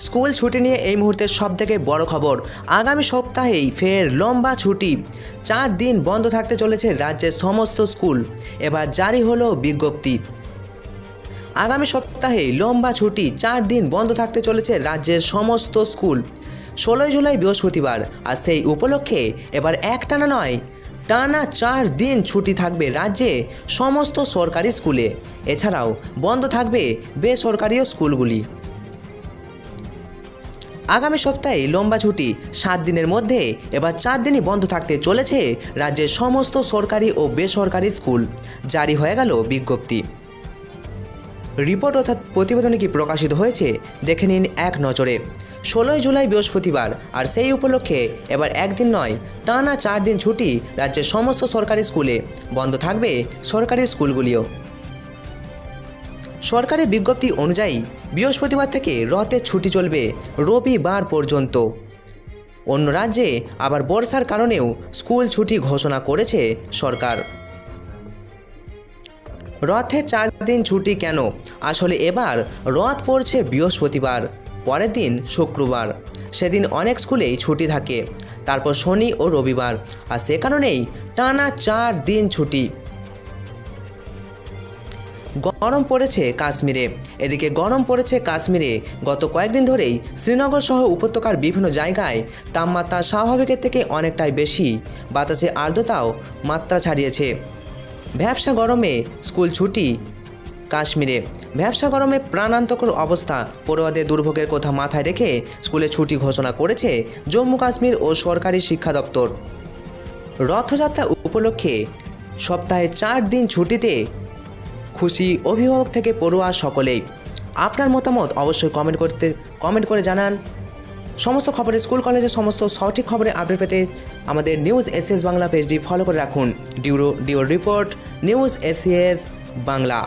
School ছুটি নিয়ে এই মুহূর্তে সবথেকে বড় খবর। আগামী সপ্তাহেই ফের লম্বা ছুটি। 4 দিন বন্ধ থাকতে চলেছে রাজ্যের সমস্ত স্কুল। এবার জারি হলো বিজ্ঞপ্তি। আগামী সপ্তাহে লম্বা ছুটি, 4 দিন বন্ধ থাকতে চলেছে রাজ্যের সমস্ত স্কুল। 16 জুলাই বৃহস্পতিবার, আর সেই উপলক্ষে এবার একটানা নয়, টানা 4 দিন ছুটি থাকবে রাজ্যে সমস্ত সরকারি স্কুলে। এছাড়াও বন্ধ থাকবে বেসরকারি স্কুলগুলি। আগামী সপ্তাহে লম্বা ছুটি, 7 দিনের মধ্যে এবার 4 দিনই বন্ধ থাকতে চলেছে রাজ্যের সমস্ত সরকারি ও বেসরকারি স্কুল। জারি হয়ে গেল বিজ্ঞপ্তি। রিপোর্ট অর্থাৎ প্রতিবেদনে কি প্রকাশিত হয়েছে দেখে নিন এক নজরে। 16 জুলাই বৃহস্পতিবার, আর সেই উপলক্ষে এবার একদিন নয়, টানা 4 দিন ছুটি রাজ্যের সমস্ত সরকারি স্কুলে। বন্ধ থাকবে সরকারি স্কুলগুলিও। সরকারি বিজ্ঞপ্তি অনুযায়ী বৃহস্পতিবার থেকে রথের ছুটি চলবে রবিবার পর্যন্ত। অন্য রাজ্যে আবার বর্ষার কারণেও স্কুল ছুটি ঘোষণা করেছে সরকার। রথে 4 দিন ছুটি কেন? আসলে এবার রথ পড়ছে বৃহস্পতিবার, পরের দিন শুক্রবার। সেদিন অনেক স্কুলেই ছুটি থাকে, তারপর শনি ও রবিবার, আর সে কারণেই টানা 4 দিন ছুটি। গরম পড়েছে কাশ্মীরে। এদিকে গরম পড়েছে কাশ্মীরে। গত কয়েকদিন ধরেই শ্রীনগর সহ উপত্যকার বিভিন্ন জায়গায় তাপমাত্রা স্বাভাবিকের থেকে অনেকটাই বেশি। বাতাসে আর্দ্রতাও মাত্রা ছাড়িয়েছে। ভ্যাপসা গরমে স্কুল ছুটি কাশ্মীরে। ভ্যাপসা গরমে প্রাণান্তকর অবস্থা, পড়ুয়াদের দুর্ভোগের কথা মাথায় রেখে স্কুলে ছুটি ঘোষণা করেছে জম্মু কাশ্মীর ও সরকারি শিক্ষা দপ্তর। রথযাত্রা উপলক্ষে সপ্তাহে 4 দিন ছুটিতে খুশি অভিভাবক থেকে পড়ুয়া সকলেই। আপনার মতামত অবশ্যই কমেন্ট করে জানান। সমস্ত খবরে, স্কুল কলেজের সমস্ত সঠিক খবরে আপডেট পেতে আমাদের নিউজ এসএস বাংলা পেজটি ফলো করে রাখুন। ডিও রিপোর্ট, নিউজ এসএস বাংলা।